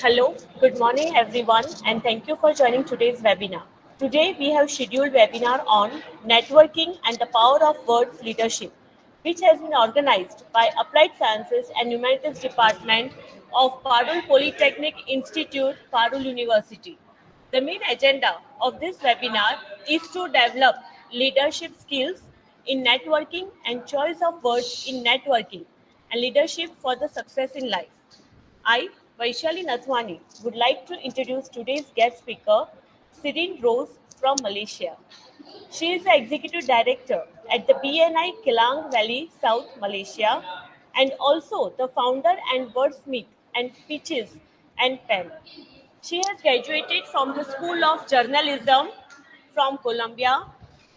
Hello, good morning everyone, and thank you for joining today's webinar. Today we have scheduled webinar on networking and the power of words leadership, which has been organized by Applied Sciences and Humanities Department of Parul Polytechnic Institute, Parul University. The main agenda of this webinar is to develop leadership skills in networking and choice of words in networking and leadership for the success in life. I, Vaishali Nathwani, would like to introduce today's guest speaker, Sirin Rose from Malaysia. She is the Executive Director at the BNI Kelang Valley, South Malaysia, and also the founder and wordsmith and Pitches and Pen. She has graduated from the School of Journalism from Columbia.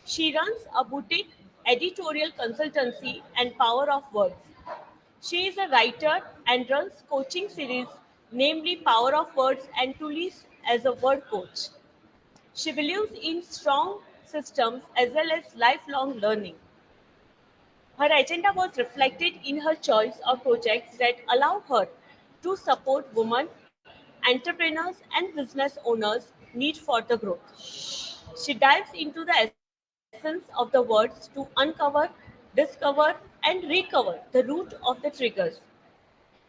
She runs a boutique editorial consultancy and Power of Words. She is a writer and runs coaching series, namely Power of Words and Tulis as a word coach. She believes in strong systems as well as lifelong learning. Her agenda was reflected in her choice of projects that allow her to support women, entrepreneurs, and business owners' need for the growth. She dives into the essence of the words to uncover, discover, and recover the root of the triggers.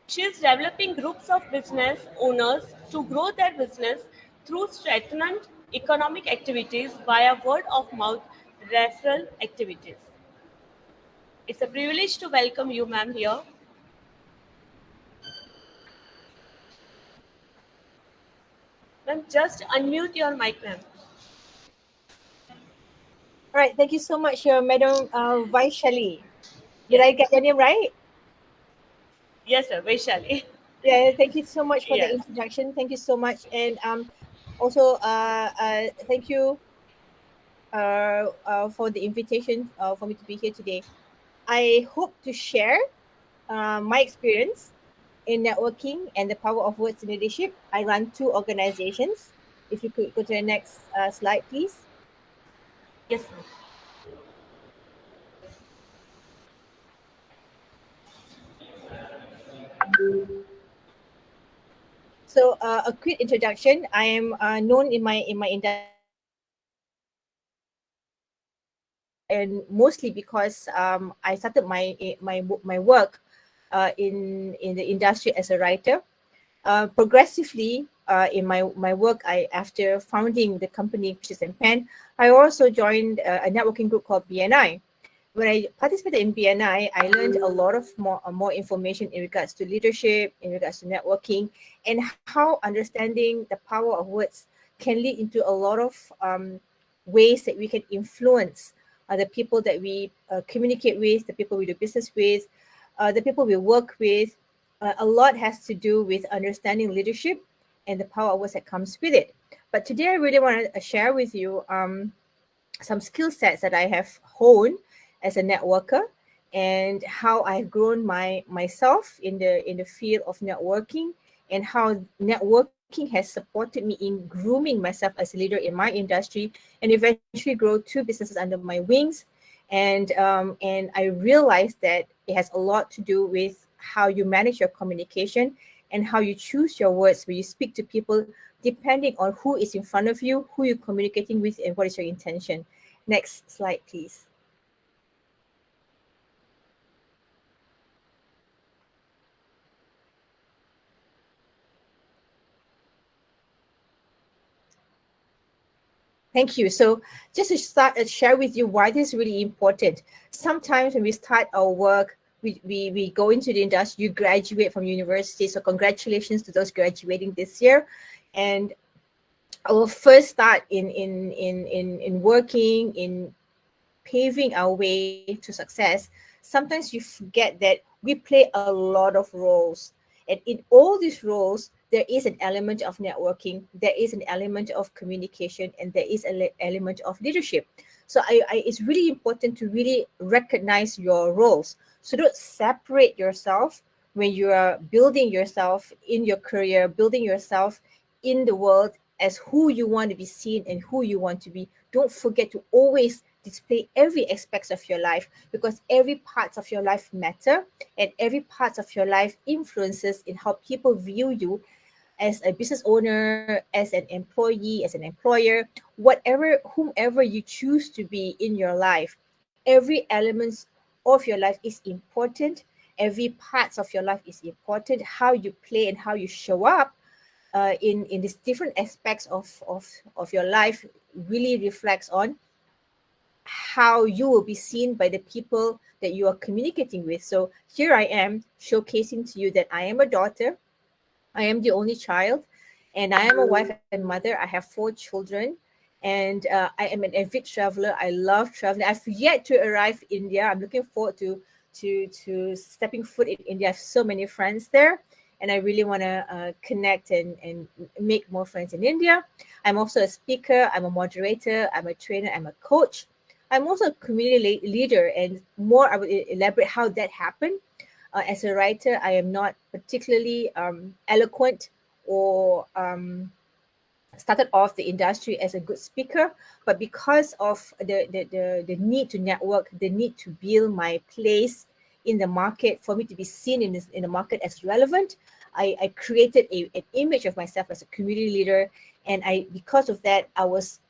She is developing groups of business owners to grow their business through strengthened economic activities via word of mouth referral activities. It's a privilege to welcome you, ma'am, here. Ma'am, just unmute your mic, ma'am. All right, thank you so much, Madam Vaishali. Did Yes, I ma'am. get your name right? Yes, sir, Vaishali. Yeah, thank you so much for the Yes. introduction. Thank you so much, and also thank you for the invitation for me to be here today. I hope to share my experience in networking and the power of words in leadership. I run two organizations. If you could go to the next slide, please. Yes, ma'am. So, a quick introduction. I am known in my industry and mostly because I started my work in the industry as a writer. Progressively, in my work, I after founding the company Pitches and Pen, I also joined a networking group called BNI. When I participated in BNI, I learned a lot of more information in regards to leadership, in regards to networking, and how understanding the power of words can lead into a lot of ways that we can influence the people that we communicate with, the people we do business with, the people we work with. A lot has to do with understanding leadership and the power of words that comes with it. But today, I really want to share with you some skill sets that I have honed as a networker and how I've grown myself in the field of networking and how networking has supported me in grooming myself as a leader in my industry and eventually grow two businesses under my wings. And I realized that it has a lot to do with how you manage your communication and how you choose your words when you speak to people, depending on who is in front of you, who you're communicating with, and what is your intention. Next slide, please. Thank you. So, just to start and share with you why this is really important. Sometimes when we start our work, we go into the industry, you graduate from university. So, congratulations to those graduating this year. And our first start in working, in paving our way to success, sometimes you forget that we play a lot of roles. And in all these roles, there is an element of networking, there is an element of communication, and there is an element of leadership. So it's really important to really recognize your roles. So don't separate yourself when you are building yourself in your career, building yourself in the world as who you want to be seen and who you want to be. Don't forget to always display every aspects of your life because every part of your life matter and every part of your life influences in how people view you as a business owner, as an employee, as an employer, whatever, whomever you choose to be in your life, every element of your life is important. Every parts of your life is important. How you play and how you show up in these different aspects of your life really reflects on how you will be seen by the people that you are communicating with. So here I am showcasing to you that I am a daughter, I am the only child, and I am a wife and mother. I have 4 children, and I am an avid traveler. I love traveling. I've yet to arrive India. I'm looking forward to stepping foot in India. I have so many friends there, and I really want to connect and make more friends in India. I'm also a speaker. I'm a moderator. I'm a trainer. I'm a coach. I'm also a community leader, and more I will elaborate how that happened. As a writer, I am not particularly eloquent or started off the industry as a good speaker, but because of the need to network, the need to build my place in the market, for me to be seen in the market as relevant, I created an image of myself as a community leader, and because of that I was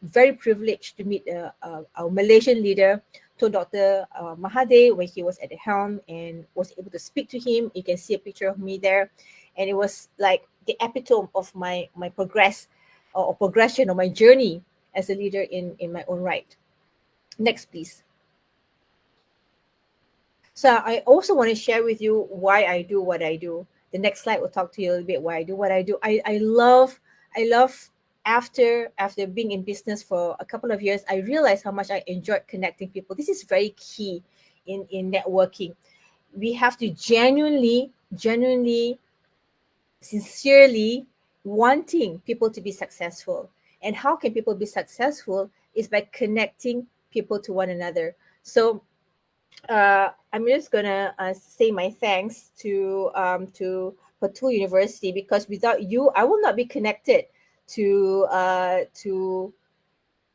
very privileged to meet our Malaysian leader, Tun Dr. Mahathir, when he was at the helm, and was able to speak to him. You can see a picture of me there, and it was like the epitome of my progress or progression or my journey as a leader in my own right. Next, please. So I also want to share with you why I do what I do. The next slide will talk to you a little bit why I do what I do. I love after being in business for a couple of years, I realized how much I enjoyed connecting people. This is very key in networking. We have to genuinely sincerely wanting people to be successful. And how can people be successful is by connecting people to one another. So I'm just gonna say my thanks to Patul University, because without you, I will not be connected to to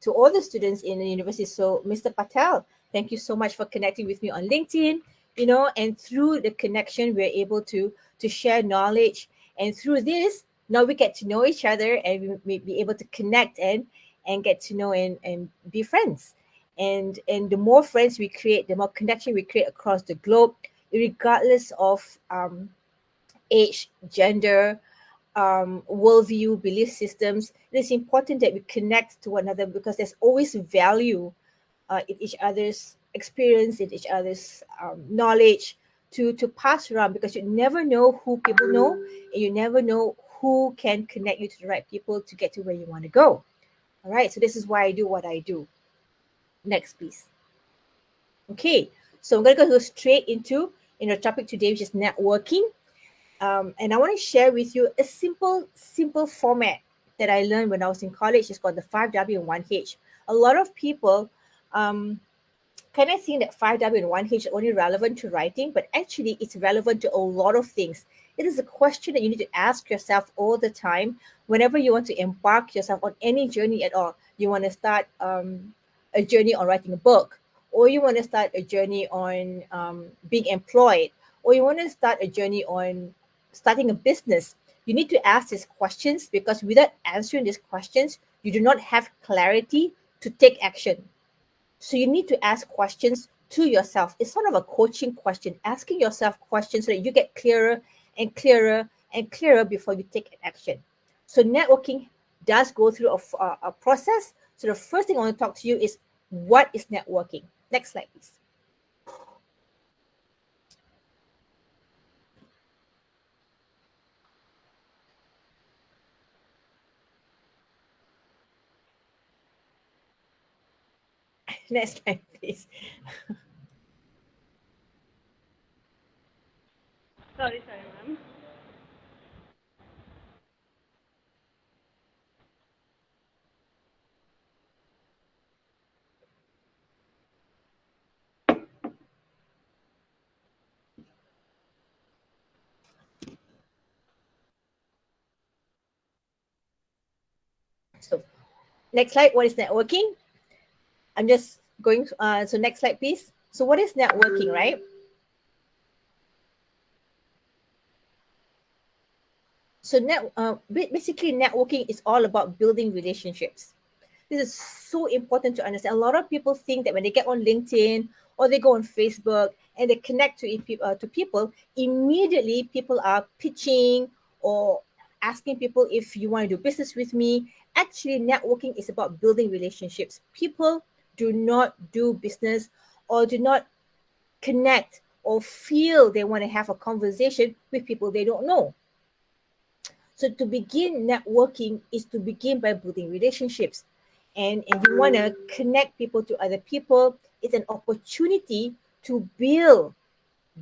all the students in the university. So, Mr. Patel, thank you so much for connecting with me on LinkedIn. And through the connection, we're able to share knowledge, and through this, now we get to know each other, and we may be able to connect and get to know and be friends. And the more friends we create, the more connection we create across the globe, regardless of age, gender, worldview, belief systems. It is important that we connect to one another, because there's always value in each other's experience, in each other's knowledge to pass around, because you never know who people know, and you never know who can connect you to the right people to get to where you want to go. All right, so this is why I do what I do. Next, please. Okay, so I'm going to go straight into the topic today, which is networking. And I want to share with you a simple format that I learned when I was in college. It's called the 5W and 1H. A lot of people kind of think that 5W and 1H is only relevant to writing, but actually it's relevant to a lot of things. It is a question that you need to ask yourself all the time whenever you want to embark yourself on any journey at all. You want to start a journey on writing a book, or you want to start a journey on being employed, or you want to start a journey on starting a business. You need to ask these questions, because without answering these questions, you do not have clarity to take action. So you need to ask questions to yourself. It's sort of a coaching question, asking yourself questions so that you get clearer and clearer and clearer before you take action. So networking does go through a process. So the first thing I want to talk to you is, what is networking? Next slide, please. Next slide, please. Sorry, ma'am. So next slide, what is networking? I'm just going, so next slide, please. So what is networking, right? So basically, networking is all about building relationships. This is so important to understand. A lot of people think that when they get on LinkedIn or they go on Facebook and they connect to people, immediately people are pitching or asking people if you want to do business with me. Actually, networking is about building relationships. People do not do business or do not connect or feel they want to have a conversation with people they don't know. So to begin networking is to begin by building relationships. And you want to connect people to other people. It's an opportunity to build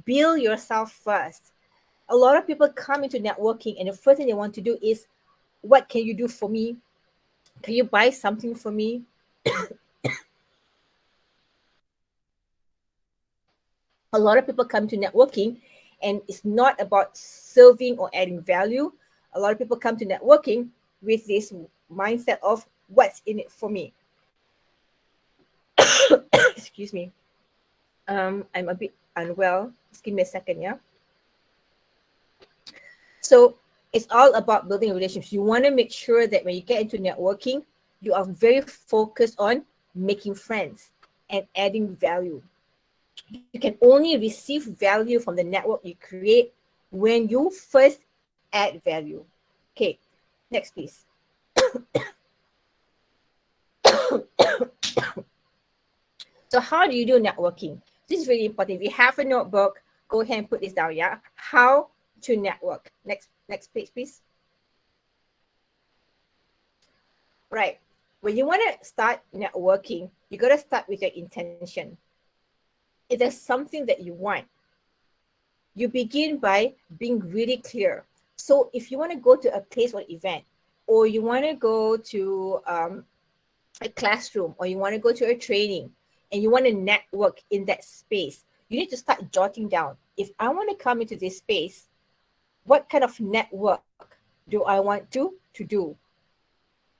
yourself first. A lot of people come into networking and the first thing they want to do is, what can you do for me? Can you buy something for me? A lot of people come to networking and it's not about serving or adding value. A lot of people come to networking with this mindset of what's in it for me. Excuse me. I'm a bit unwell. Just give me a second, yeah. So it's all about building relationships. You want to make sure that when you get into networking, you are very focused on making friends and adding value. You can only receive value from the network you create when you first add value. Okay, next please. So how do you do networking? This is really important. If you have a notebook, go ahead and put this down, yeah? How to network. Next page, please. Right. When you want to start networking, you got to start with your intention. If there's something that you want, you begin by being really clear. So if you want to go to a place or event, or you want to go to a classroom, or you want to go to a training, and you want to network in that space, you need to start jotting down. If I want to come into this space, what kind of network do I want to do?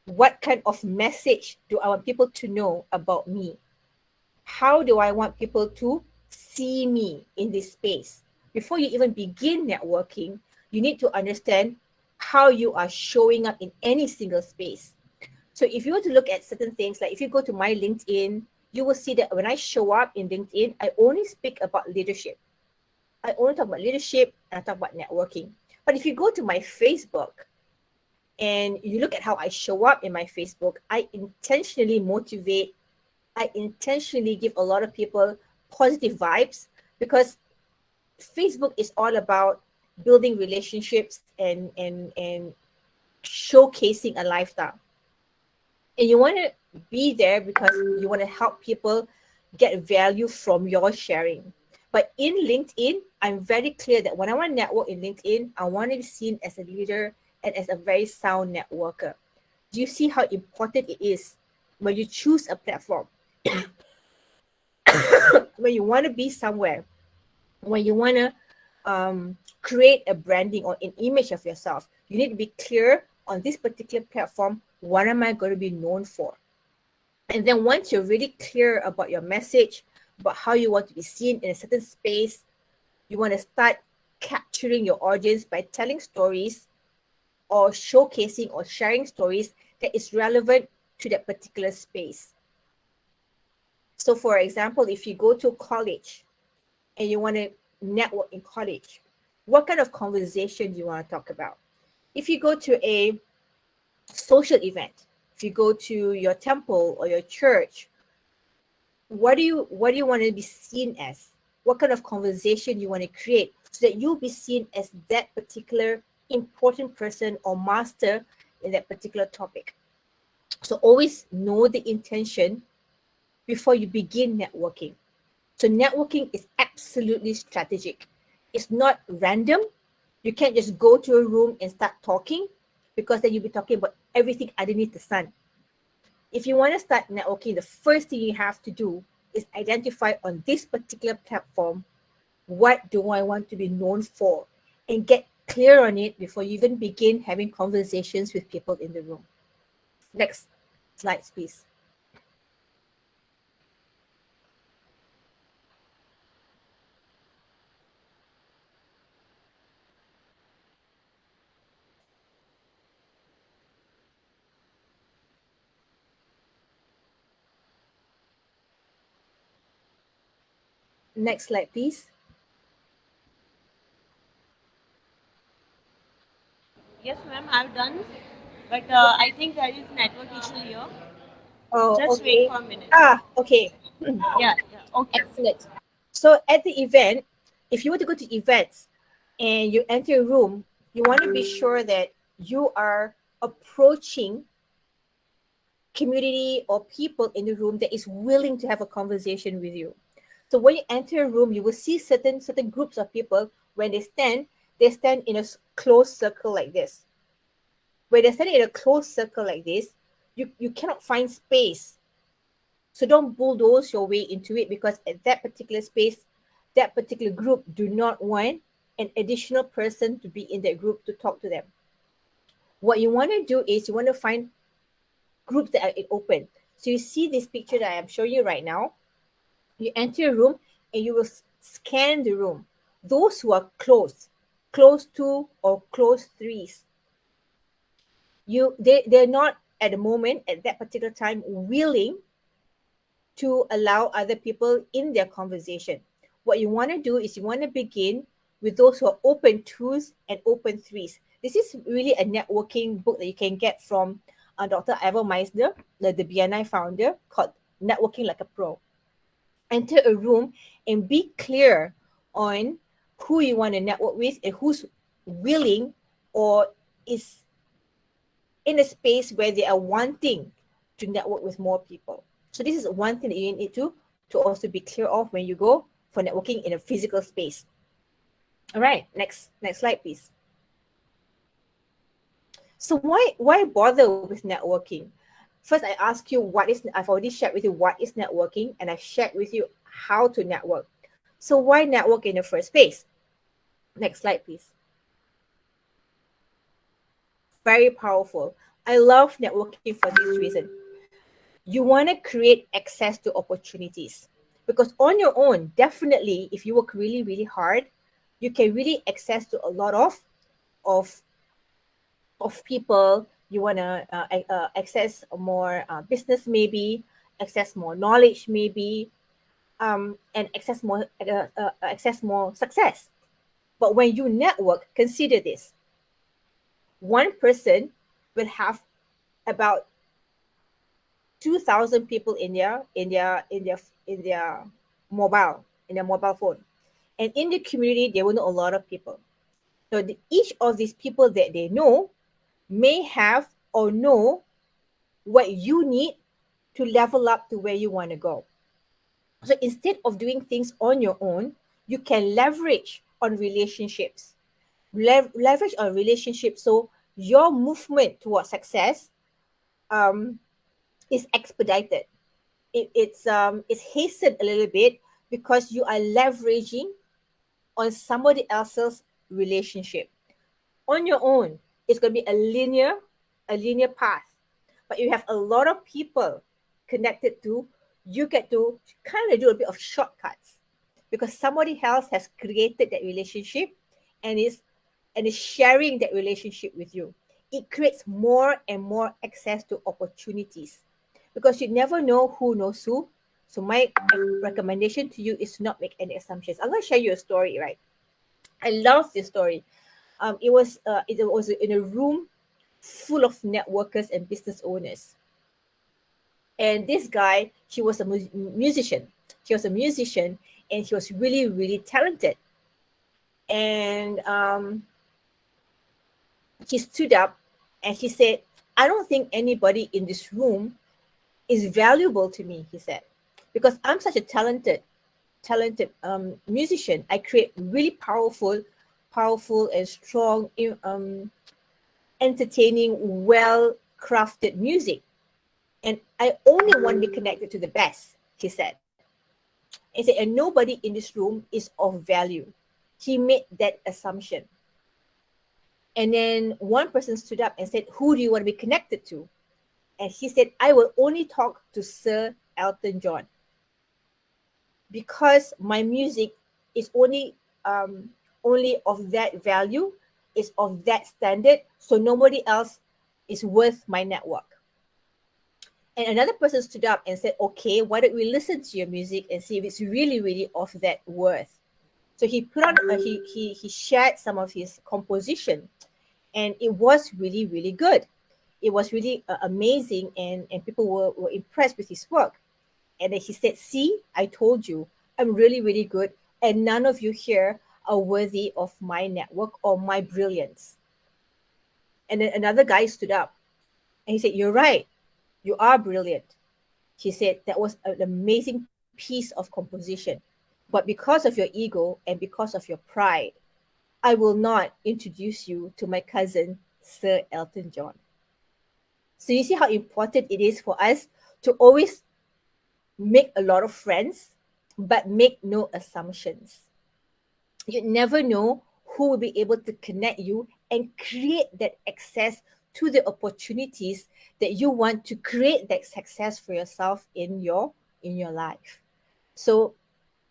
What kind of message do I want people to know about me? How do I want people to see me in this space? Before you even begin networking, you need to understand how you are showing up in any single space. So if you were to look at certain things, like if you go to my LinkedIn, you will see that when I show up in LinkedIn, I only speak about leadership. I only talk about leadership and I talk about networking. But if you go to my Facebook and you look at how I show up in my Facebook, I intentionally motivate, I intentionally give a lot of people positive vibes, because Facebook is all about building relationships and showcasing a lifestyle. And you want to be there because you want to help people get value from your sharing. But in LinkedIn, I'm very clear that when I want to network in LinkedIn, I want to be seen as a leader and as a very sound networker. Do you see how important it is when you choose a platform? When you want to be somewhere, when you want to create a branding or an image of yourself, you need to be clear on this particular platform. What am I going to be known for? And then once you're really clear about your message, about how you want to be seen in a certain space, you want to start capturing your audience by telling stories or showcasing or sharing stories that is relevant to that particular space. So for example, if you go to college and you want to network in college, what kind of conversation do you want to talk about? If you go to a social event, if you go to your temple or your church, what do you want to be seen as? What kind of conversation you want to create so that you'll be seen as that particular important person or master in that particular topic? So always know the intention before you begin networking. So networking is absolutely strategic. It's not random. You can't just go to a room and start talking, because then you'll be talking about everything underneath the sun. If you want to start networking, the first thing you have to do is identify on this particular platform, what do I want to be known for, and get clear on it before you even begin having conversations with people in the room. Next slide, please. Next slide, please. Yes, ma'am, I've done. But I think there is network issue here. Oh, Just wait okay. for a minute. Okay. Yeah, yeah. Okay. Excellent. So at the event, if you were to go to events and you enter a room, you want to be sure that you are approaching community or people in the room that is willing to have a conversation with you. So when you enter a room, you will see certain groups of people. When they stand in a closed circle like this. When they're standing in a closed circle like this, you cannot find space. So don't bulldoze your way into it, because at that particular space, that particular group do not want an additional person to be in that group to talk to them. What you want to do is you want to find groups that are open. So you see this picture that I am showing you right now. You enter a room and you will scan the room. Those who are close to or close threes, they're not at the moment at that particular time willing to allow other people in their conversation. What you want to do is you want to begin with those who are open twos and open threes. This is really a networking book that you can get from Dr. Ivor Meisner, the BNI founder, called Networking Like a Pro. Enter a room and be clear on who you want to network with and who's willing or is in a space where they are wanting to network with more people. So this is one thing that you need to also be clear of when you go for networking in a physical space. All right, next slide, please. So why bother with networking? First, I ask you I've already shared with you what is networking, and I've shared with you how to network. So why network in the first place? Next slide, please. Very powerful. I love networking for this reason. You want to create access to opportunities, because on your own, definitely, if you work really, really hard, you can really access to a lot of people. You want to access more business, maybe access more knowledge, maybe, and access more success. But when you network, consider this: one person will have about 2,000 people in their mobile phone, and in the community they will know a lot of people. So each of these people that they know may have or know what you need to level up to where you want to go. So instead of doing things on your own, you can leverage on relationships. Leverage on relationships, so your movement towards success um, is expedited. It's hastened a little bit because you are leveraging on somebody else's relationship. On your own, it's going to be a linear path, but you have a lot of people connected to. You get to kind of do a bit of shortcuts because somebody else has created that relationship and is sharing that relationship with you. It creates more and more access to opportunities, because you never know who knows who. So my recommendation to you is to not make any assumptions. I'm going to share you a story, right? I love this story. It was in a room full of networkers and business owners. And this guy, he was a musician. He was a musician, and he was really, really talented. And he stood up and he said, "I don't think anybody in this room is valuable to me," he said, "because I'm such a talented musician. I create really powerful and strong, entertaining, well crafted music, and I only want to be connected to the best," he said. He said, "And nobody in this room is of value." He made that assumption. And then one person stood up and said, "Who do you want to be connected to?" And he said, "I will only talk to Sir Elton John, because my music is only of that value, is of that standard, so nobody else is worth my network." And another person stood up and said, okay, why don't we listen to your music and see if it's really, really of that worth? So he put on, he shared some of his composition, and it was really, really good. It was really amazing, and people were impressed with his work. And then he said, see, I told you, I'm really, really good, and none of you here are worthy of my network or my brilliance. And then another guy stood up and he said, you're right, you are brilliant. He said that was an amazing piece of composition. But because of your ego and because of your pride, I will not introduce you to my cousin, Sir Elton John. So you see how important it is for us to always make a lot of friends, but make no assumptions. You never know who will be able to connect you and create that access to the opportunities that you want to create that success for yourself in your life. So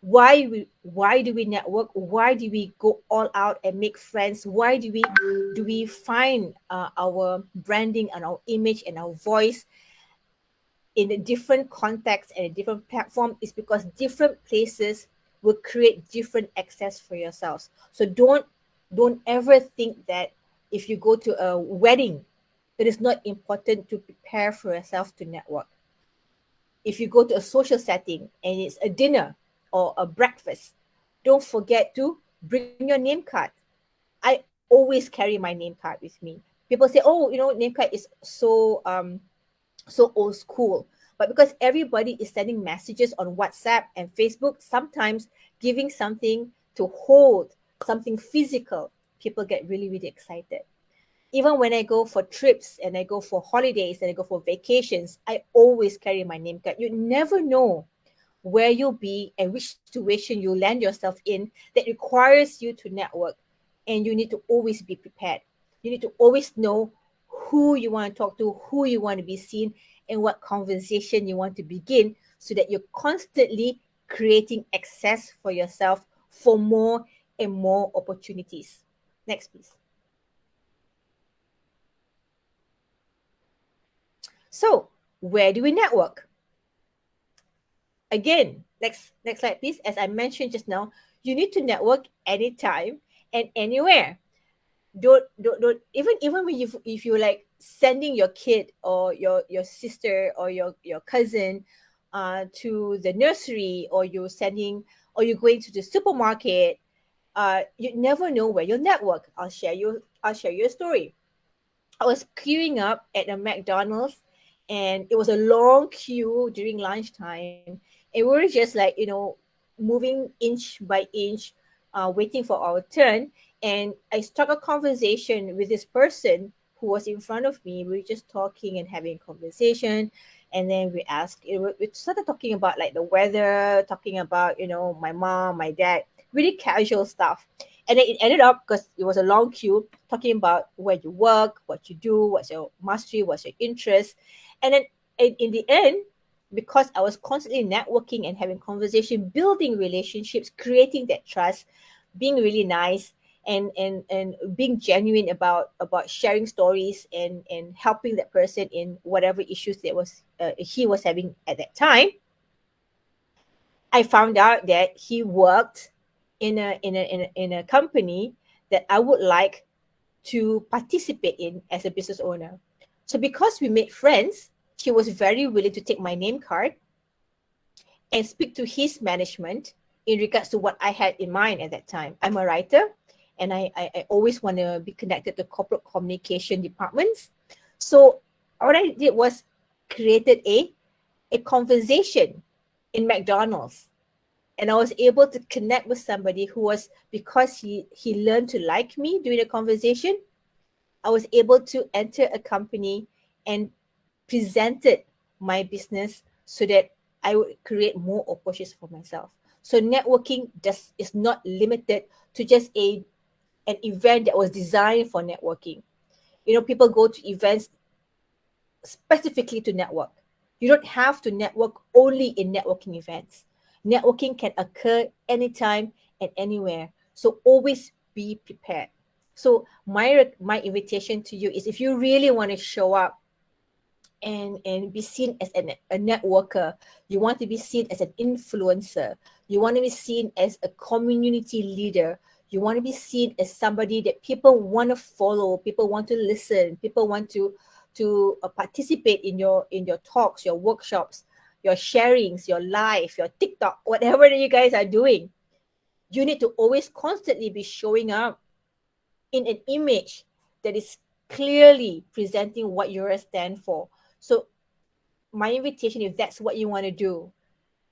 why do we network? Why do we go all out and make friends? Why do we find our branding and our image and our voice in a different context and a different platform? Is because different places will create different access for yourselves. So don't ever think that if you go to a wedding, it is not important to prepare for yourself to network. If you go to a social setting and it's a dinner or a breakfast, don't forget to bring your name card. I always carry my name card with me. People say, oh, name card is so old school. But because everybody is sending messages on WhatsApp and Facebook, sometimes giving something to hold, something physical, people get really, really excited. Even when I go for trips and I go for holidays and I go for vacations, I always carry my name card. You never know where you'll be and which situation you land yourself in that requires you to network. And you need to always be prepared. You need to always know who you want to talk to, who you want to be seen, and what conversation you want to begin so that you're constantly creating access for yourself for more and more opportunities. Next, please. So, where do we network? Again, next slide, please. As I mentioned just now, you need to network anytime and anywhere. Don't even when you if you like sending your kid or your sister or your cousin to the nursery, or you're sending, or you're going to the supermarket, you never know where you'll network. I'll share you a story. I was queuing up at a McDonald's, and it was a long queue during lunchtime. And we were just like, moving inch by inch, waiting for our turn. And I struck a conversation with this person who was in front of me. We were just talking and having a conversation. And then we started talking about like the weather, talking about, my mom, my dad, really casual stuff. And then it ended up, because it was a long queue, talking about where you work, what you do, what's your mastery, what's your interest. And then in the end, because I was constantly networking and having conversation, building relationships, creating that trust, being really nice, and being genuine about sharing stories and helping that person in whatever issues that was he was having at that time. I found out that he worked in a company that I would like to participate in as a business owner. So because we made friends, he was very willing to take my name card and speak to his management in regards to what I had in mind at that time. I'm a writer, and I always want to be connected to corporate communication departments. So what I did was created a conversation in McDonald's. And I was able to connect with somebody who was, because he learned to like me during the conversation, I was able to enter a company and presented my business so that I would create more opportunities for myself. So networking just is not limited to just an event that was designed for networking. People go to events specifically to network. You don't have to network only in networking events. Networking can occur anytime and anywhere. So always be prepared. So my invitation to you is, if you really want to show up and be seen as a networker. You want to be seen as an influencer. You want to be seen as a community leader. You want to be seen as somebody that people want to follow, people want to listen, people want to participate in your talks, your workshops, your sharings, your live, your TikTok, whatever that you guys are doing. You need to always constantly be showing up in an image that is clearly presenting what you stand for. So my invitation, if that's what you want to do,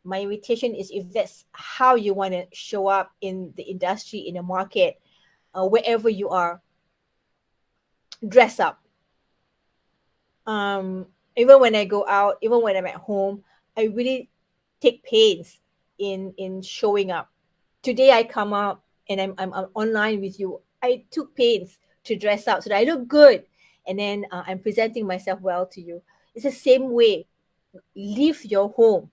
my invitation is, if that's how you want to show up in the industry, in the market, wherever you are, dress up. Even when I go out, even when I'm at home, I really take pains in showing up. Today I come up and I'm online with you. I took pains to dress up so that I look good, and then I'm presenting myself well to you. It's the same way. Leave your home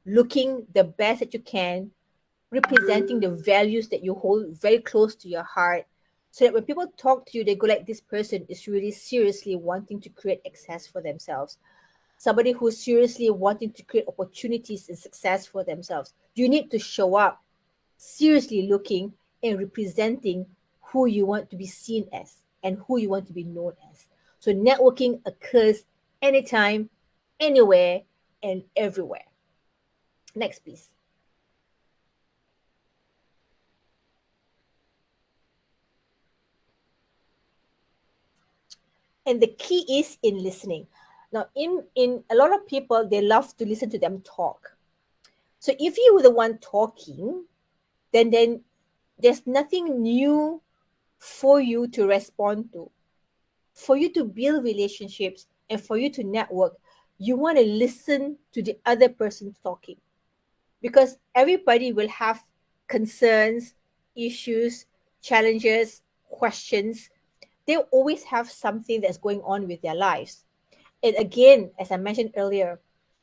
looking the best that you can, representing the values that you hold very close to your heart, so that when people talk to you, they go like, this person is really seriously wanting to create access for themselves. Somebody who's seriously wanting to create opportunities and success for themselves. You need to show up seriously looking and representing who you want to be seen as and who you want to be known as. So networking occurs anytime, anywhere, and everywhere. Next, please. And the key is in listening. Now, in a lot of people, they love to listen to them talk. So if you were the one talking, then there's nothing new for you to respond to. For you to build relationships and for you to network, you want to listen to the other person talking, because everybody will have concerns, issues, challenges, questions. They always have something that's going on with their lives. And again, as I mentioned earlier,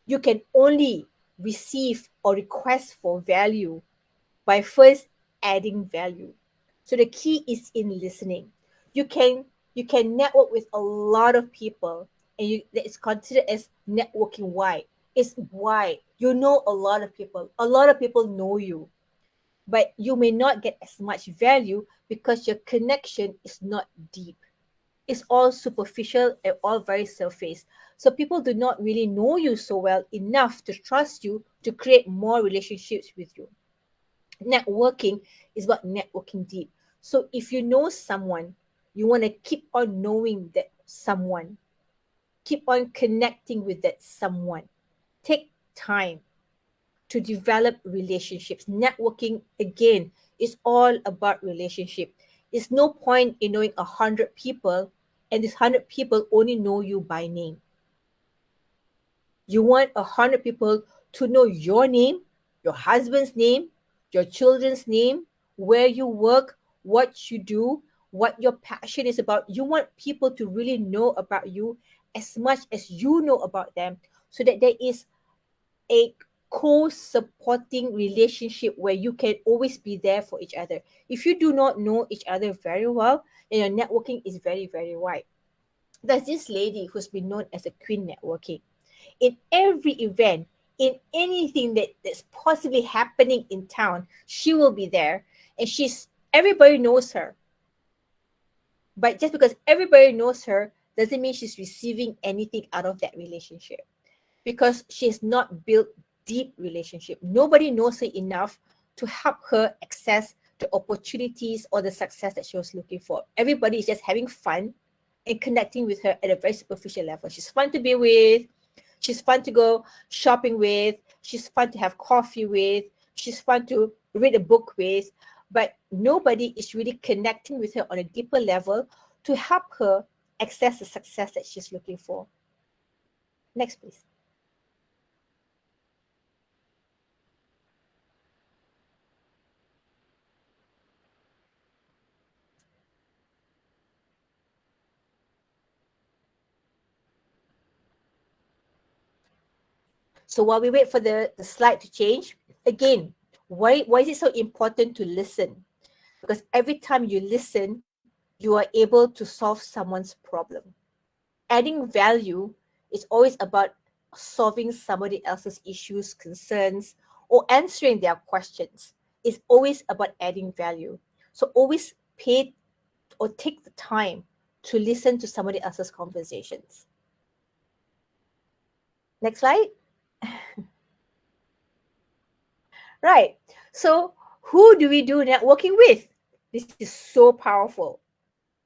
you can only receive or request for value by first adding value. So the key is in listening. You can you can network with a lot of people, and it's considered as networking wide. It's wide. You know a lot of people. A lot of people know you, but you may not get as much value because your connection is not deep. It's all superficial and all very surface. So people do not really know you so well enough to trust you to create more relationships with you. Networking is about networking deep. So if you know someone, you want to keep on knowing that someone, keep on connecting with that someone. Take time to develop relationships. Networking, again, is all about relationship. It's no point in knowing 100 people and these 100 people only know you by name. You want 100 people to know your name, your husband's name, your children's name, where you work, what you do, what your passion is about. You want people to really know about you as much as you know about them, so that there is a co-supporting relationship where you can always be there for each other. If you do not know each other very well, then your networking is very, very wide. There's this lady who's been known as a queen networking. In every event, in anything that's possibly happening in town, she will be there. And everybody knows her. But just because everybody knows her doesn't mean she's receiving anything out of that relationship, because she has not built deep relationship. Nobody knows her enough to help her access the opportunities or the success that she was looking for. Everybody is just having fun and connecting with her at a very superficial level. She's fun to be with. She's fun to go shopping with. She's fun to have coffee with. She's fun to read a book with. But nobody is really connecting with her on a deeper level to help her access the success that she's looking for. Next, please. So while we wait for the slide to change, again, why is it so important to listen? Because every time you listen, you are able to solve someone's problem. Adding value It's always about solving somebody else's issues, concerns, or answering their questions. It's always about adding value. So always pay or take the time to listen to somebody else's conversations. Next slide. Right. So who do we do networking with? This is so powerful.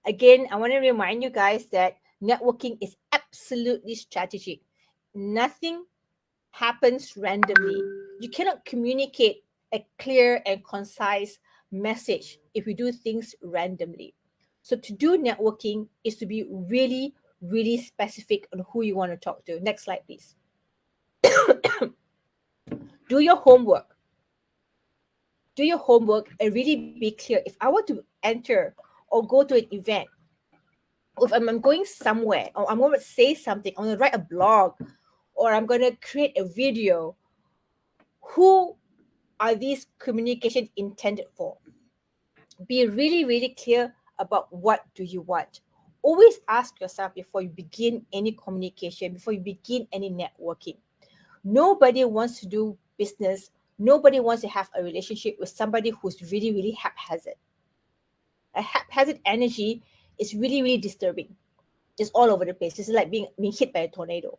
Again, I want to remind you guys that networking is absolutely strategic. Nothing happens randomly. You cannot communicate a clear and concise message if you do things randomly. So to do networking is to be really, really specific on who you want to talk to. Next slide, please. Do your homework. Do your homework and really be clear. If I want to enter or go to an event, if I'm going somewhere, or I'm going to say something, I'm going to write a blog, or I'm going to create a video, who are these communications intended for? Be really, really clear about what do you want. Always ask yourself before you begin any communication, before you begin any networking. Nobody wants to do business. Nobody wants to have a relationship with somebody who's really, really haphazard. A haphazard energy is really, really disturbing. It's all over the place. It's like being hit by a tornado.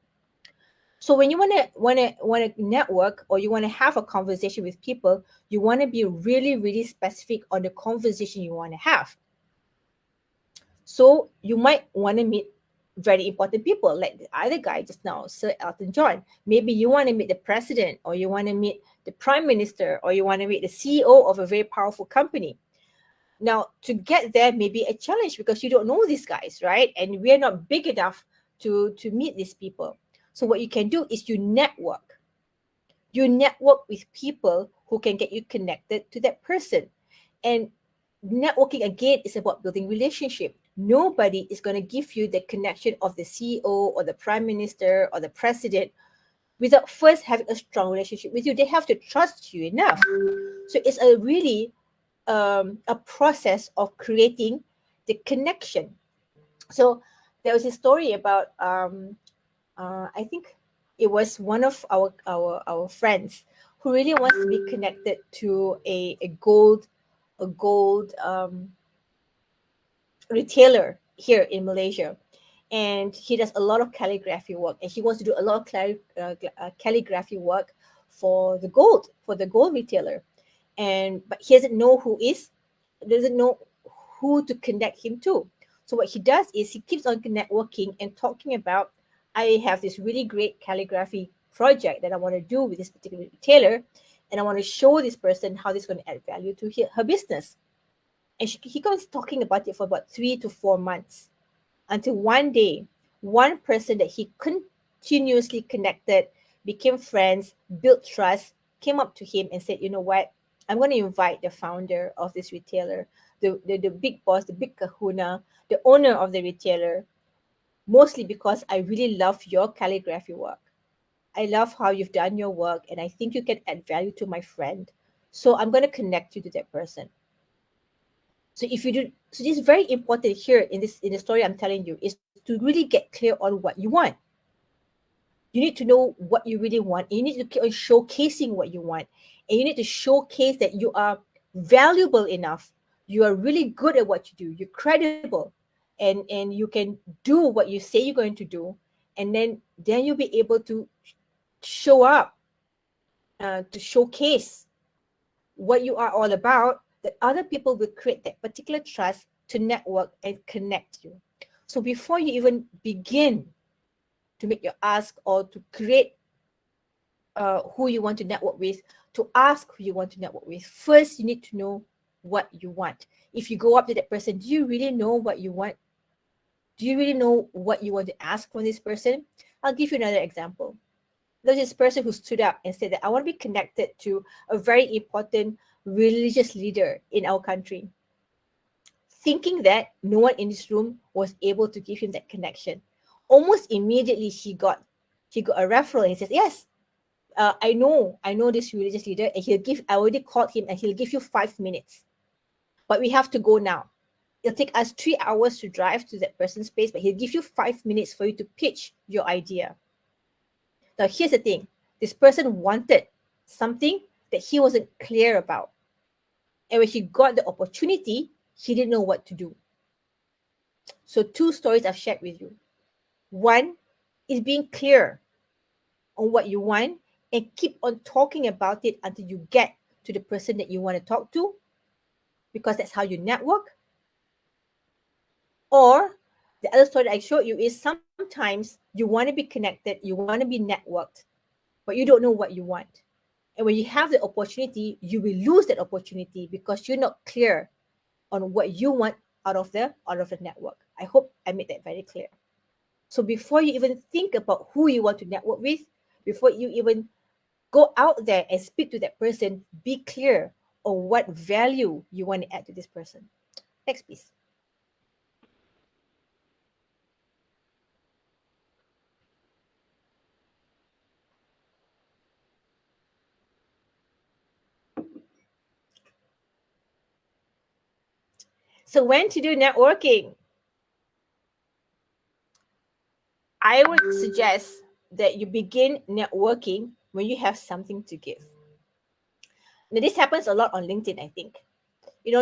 So when you want to network, or you want to have a conversation with people, you want to be really, really specific on the conversation you want to have. So you might want to meet very important people, like the other guy just now, Sir Elton John. Maybe you want to meet the president, or you want to meet the prime minister, or you want to meet the CEO of a very powerful company. Now, to get there may be a challenge because you don't know these guys, right? And we're not big enough to meet these people. So what you can do is you network. You network with people who can get you connected to that person. And networking, again, is about building relationship. Nobody is going to give you the connection of the CEO or the prime minister or the president without first having a strong relationship with you. They have to trust you enough. So it's a really a process of creating the connection. So there was a story about I think it was one of our friends who really wants to be connected to a gold retailer here in Malaysia, and he does a lot of calligraphy work, and he wants to do a lot of calligraphy work for the gold retailer, but he doesn't know doesn't know who to connect him to. So what he does is he keeps on networking and talking about, I have this really great calligraphy project that I want to do with this particular retailer, and I want to show this person how this is going to add value to her business. And he goes talking about it for about 3 to 4 months, until one day, one person that he continuously connected, became friends, built trust, came up to him and said, you know what, I'm going to invite the founder of this retailer, the big boss, the big kahuna, the owner of the retailer, mostly because I really love your calligraphy work. I love how you've done your work, and I think you can add value to my friend. So I'm going to connect you to that person. So if you do, so this is very important here in the story I'm telling you, is to really get clear on what you want. You need to know what you really want. You need to keep on showcasing what you want, and you need to showcase that you are valuable enough. You are really good at what you do. You're credible, and you can do what you say you're going to do, and then you'll be able to show up, to showcase what you are all about, that other people will create that particular trust to network and connect you. So before you even begin to make your ask, or to create who you want to network with, to ask who you want to network with, first you need to know what you want. If you go up to that person, do you really know what you want? Do you really know what you want to ask from this person? I'll give you another example. There's this person who stood up and said that I want to be connected to a very important religious leader in our country, thinking that no one in this room was able to give him that connection. Almost immediately he got a referral, and he says, yes, I know this religious leader, and I already called him, and he'll give you 5 minutes, but we have to go now. It'll take us 3 hours to drive to that person's place, but he'll give you 5 minutes for you to pitch your idea. Now, here's the thing. This person wanted something that he wasn't clear about. And when he got the opportunity, he didn't know what to do. So 2 stories I've shared with you. One is being clear on what you want and keep on talking about it until you get to the person that you want to talk to, because that's how you network. Or the other story I showed you is sometimes you want to be connected, you want to be networked, but you don't know what you want. And when you have the opportunity, you will lose that opportunity because you're not clear on what you want out of the network. I hope I made that very clear. So before you even think about who you want to network with, before you even go out there and speak to that person, be clear on what value you want to add to this person. Next, please. So when to do networking? I would suggest that you begin networking when you have something to give. Now, this happens a lot on LinkedIn, I think.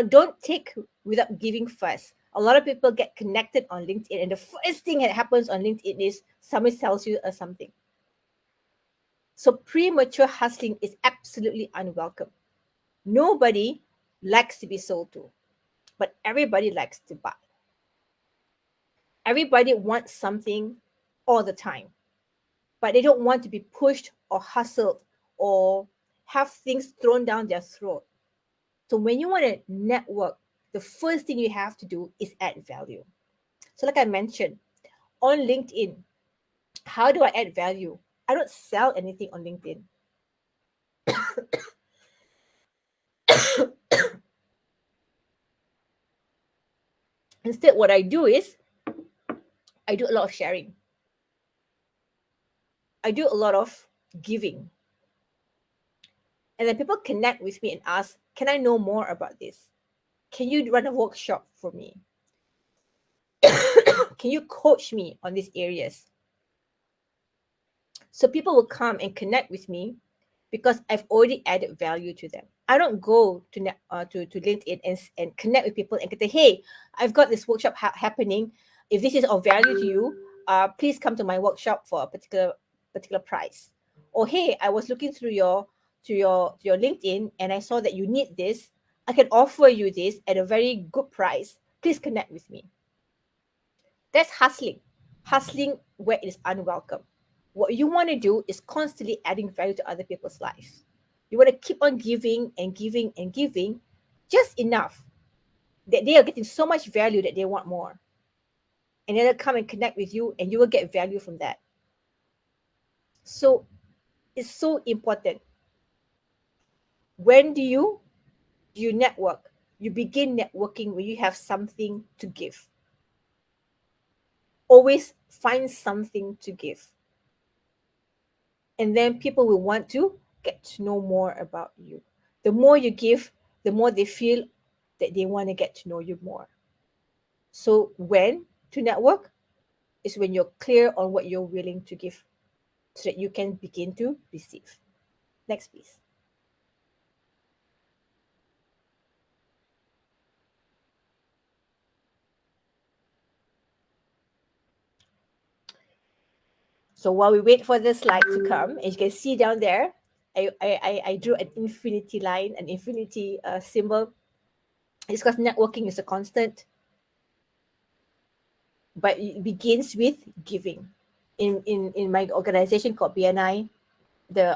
Don't take without giving first. A lot of people get connected on LinkedIn, and the first thing that happens on LinkedIn is somebody sells you something. So premature hustling is absolutely unwelcome. Nobody likes to be sold to, but everybody likes to buy. Everybody wants something all the time, but they don't want to be pushed or hustled or have things thrown down their throat. So when you want to network, the first thing you have to do is add value. So like I mentioned, on LinkedIn, how do I add value? I don't sell anything on LinkedIn. Instead, what I do is I do a lot of sharing. I do a lot of giving. And then people connect with me and ask, can I know more about this? Can you run a workshop for me? Can you coach me on these areas? So people will come and connect with me because I've already added value to them. I don't go to LinkedIn and connect with people and say, hey, I've got this workshop happening. If this is of value to you, please come to my workshop for a particular price. Or hey, I was looking through your LinkedIn and I saw that you need this. I can offer you this at a very good price. Please connect with me. That's hustling where it is unwelcome. What you want to do is constantly adding value to other people's lives. You want to keep on giving and giving and giving just enough that they are getting so much value that they want more. And then they'll come and connect with you and you will get value from that. So it's so important. When do you network? You begin networking when you have something to give. Always find something to give. And then people will want to get to know more about you. The more you give, the more they feel that they want to get to know you more. So when to network is when you're clear on what you're willing to give so that you can begin to receive. Next, please. So while we wait for the slide to come, as you can see down there, I drew an infinity line, an infinity symbol. It's because networking is a constant, but it begins with giving. In my organization called BNI,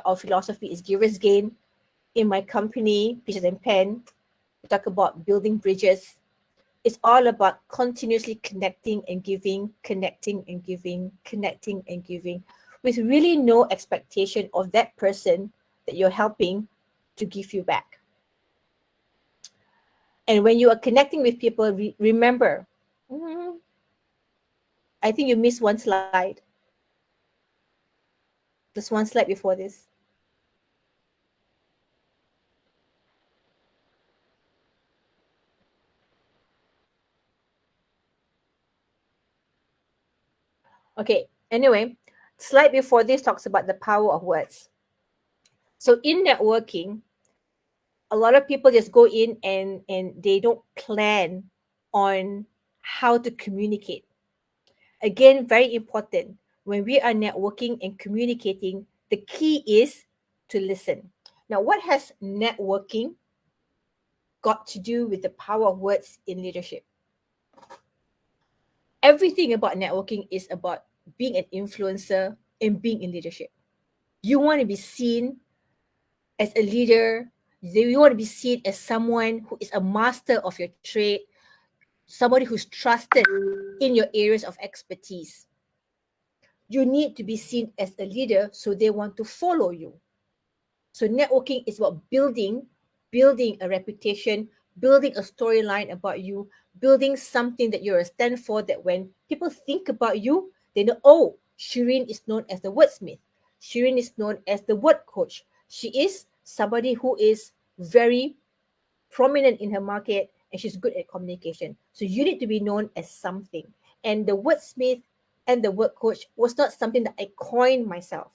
our philosophy is givers gain. In my company, Peaches and Pen, we talk about building bridges. It's all about continuously connecting and giving, connecting and giving, connecting and giving, with really no expectation of that person that you're helping to give you back. And when you are connecting with people, remember, I think you missed one slide. Just one slide before this. Okay. Anyway, slide before this talks about the power of words. So in networking, a lot of people just go in and they don't plan on how to communicate. Again, very important. When we are networking and communicating, the key is to listen. Now, what has networking got to do with the power of words in leadership? Everything about networking is about being an influencer and being in leadership. You want to be seen as a leader. You want to be seen as someone who is a master of your trade, somebody who's trusted in your areas of expertise. You need to be seen as a leader so they want to follow you. So networking is about building a reputation, building a storyline about you, building something that you're a stand for, that when people think about you, they know, oh, Shireen is known as the wordsmith. Shireen is known as the word coach. She is somebody who is very prominent in her market and she's good at communication. So you need to be known as something. And the wordsmith and the word coach was not something that I coined myself.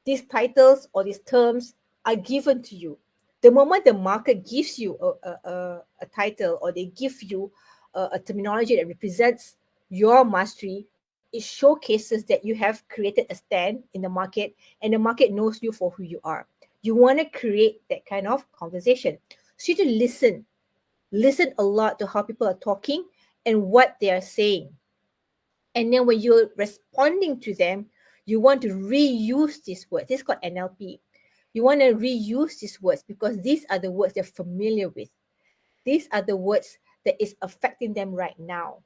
These titles or these terms are given to you. The moment the market gives you a title, or they give you a terminology that represents your mastery, it showcases that you have created a stand in the market and the market knows you for who you are. You want to create that kind of conversation. So you need to listen a lot to how people are talking and what they are saying. And then when you're responding to them, you want to reuse these words. This is called NLP. You want to reuse these words because these are the words they're familiar with. These are the words that is affecting them right now.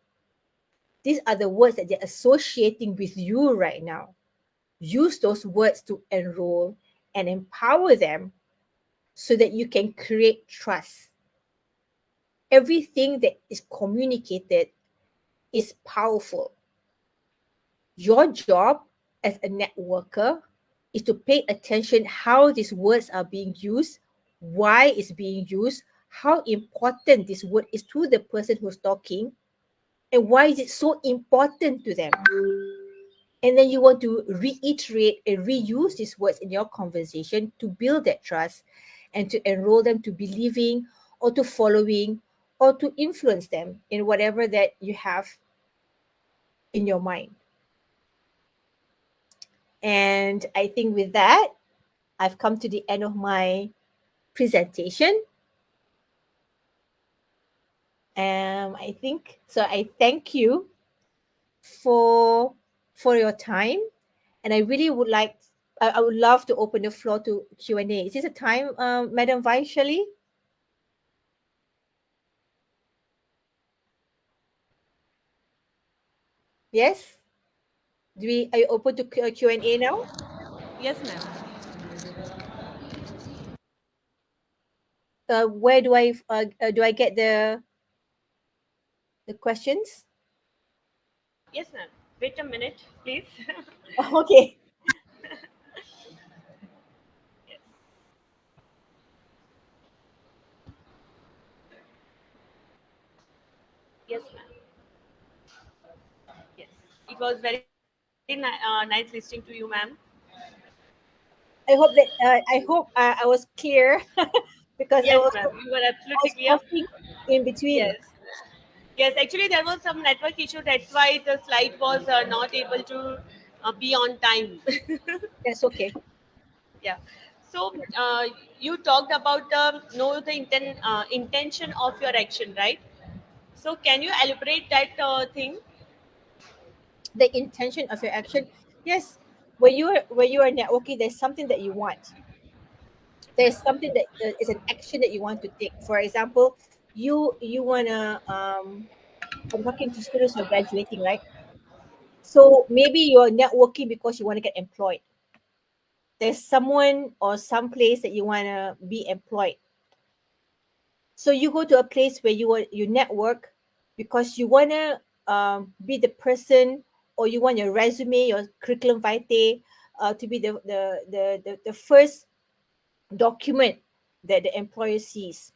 These are the words that they're associating with you right now. Use those words to enroll and empower them so that you can create trust. Everything that is communicated is powerful. Your job as a networker is to pay attention how these words are being used, why it's being used, how important this word is to the person who's talking, and why is it so important to them. And then you want to reiterate and reuse these words in your conversation to build that trust and to enroll them to believing or to following or to influence them in whatever that you have in your mind. And I think with that, I've come to the end of my presentation. I think so. I thank you for your time, and I really would like. I would love to open the floor to Q&A. Is this a time, Madam Vaishali? Yes. Do we are you open to Q&A now? Yes, ma'am. Where do I get the questions? Yes, ma'am. Wait a minute, please. Okay. Yes. Yes, ma'am. Yes. It was very nice listening to you, ma'am. I hope I was clear because Yes, ma'am. You were I absolutely was clear. coughing in between. Yes. Yes, actually, there was some network issue. That's why the slide was not able to be on time. That's okay. Yeah. So you talked about know the intention of your action, right? So can you elaborate that thing? The intention of your action. Yes, when you are networking, there's something that you want. There's something that is an action that you want to take. For example, you wanna I'm talking to students who are graduating, right? So maybe you're networking because you want to get employed. There's someone or some place that you wanna be employed. So you go to a place where you network because you wanna be the person, or you want your resume, your curriculum vitae, to be the first document that the employer sees.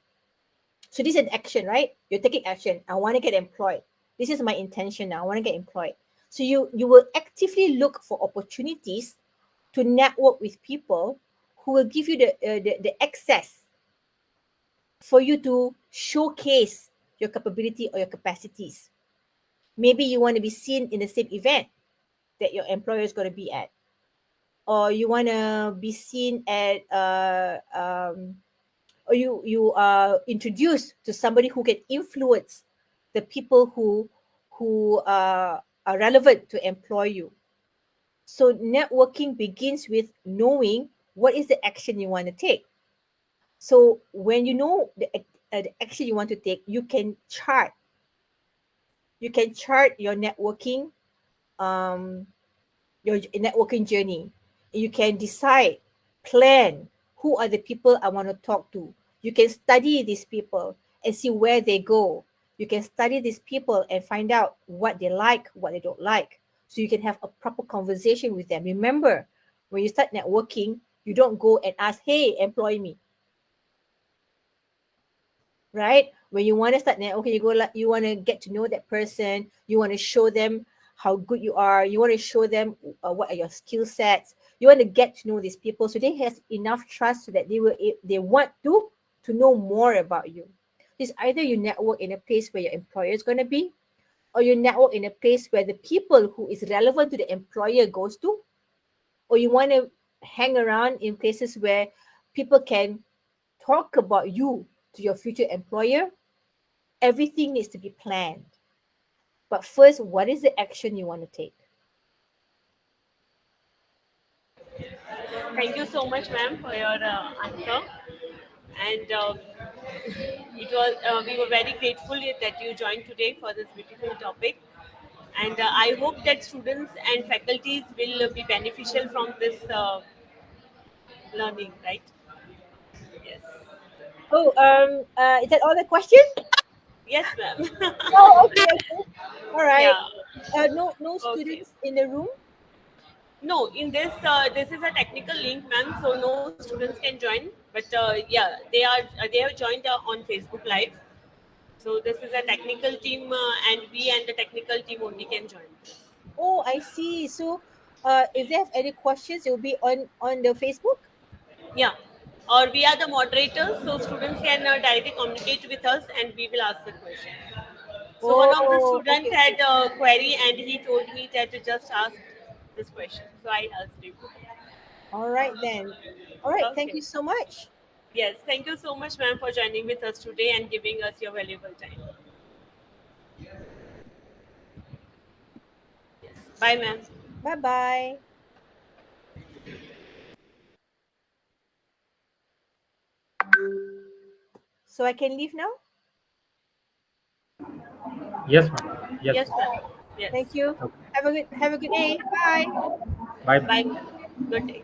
So this is an action, right? You're taking action. I want to get employed. This is my intention now. I want to get employed. So you will actively look for opportunities to network with people who will give you the access for you to showcase your capability or your capacities. Maybe you want to be seen in the same event that your employer is going to be at, or you want to be seen at or you are introduced to somebody who can influence the people who are relevant to employ you. So networking begins with knowing what is the action you want to take. So when you know the action you want to take, you can chart your um networking journey. You can decide, plan who are the people I want to talk to. You can study these people and see where they go. You can study these people and find out what they like, what they don't like. So you can have a proper conversation with them. Remember, when you start networking, you don't go and ask, hey, employ me. Right? When you want to start networking, you want to get to know that person. You want to show them how good you are. You want to show them what are your skill sets. You want to get to know these people so they have enough trust so that they want to know more about you. It's either you network in a place where your employer is going to be, or you network in a place where the people who is relevant to the employer goes to, or you want to hang around in places where people can talk about you to your future employer. Everything needs to be planned. But first, what is the action you want to take? Thank you so much, ma'am, for your answer. And it was we were very grateful that you joined today for this beautiful topic. And I hope that students and faculties will be beneficial from this learning, right? Yes. Oh, is that all the question? Yes, ma'am. Oh, okay, okay. All right. Yeah. No Okay. students in the room. No, in this is a technical link, ma'am. So no students can join. But yeah, they have joined on Facebook Live. So this is a technical team, and we and the technical team only can join. Oh, I see. So, if they have any questions, it will be on the Facebook. Yeah, or we are the moderators, so students can directly communicate with us, and we will ask the question. So one of the Oh, student okay, okay. had a query, and he told me that to just ask this question. So I asked him. All right then. All right. Thank Okay. you so much. Yes, thank you so much, ma'am, for joining with us today and giving us your valuable time. Yes. Bye, ma'am. Bye bye. So I can leave now. Yes, ma'am. Yes. Yes, ma'am. Yes. Thank you. Okay. Have a good day. Bye. Bye, Bye, ma'am. ma'am. Good day.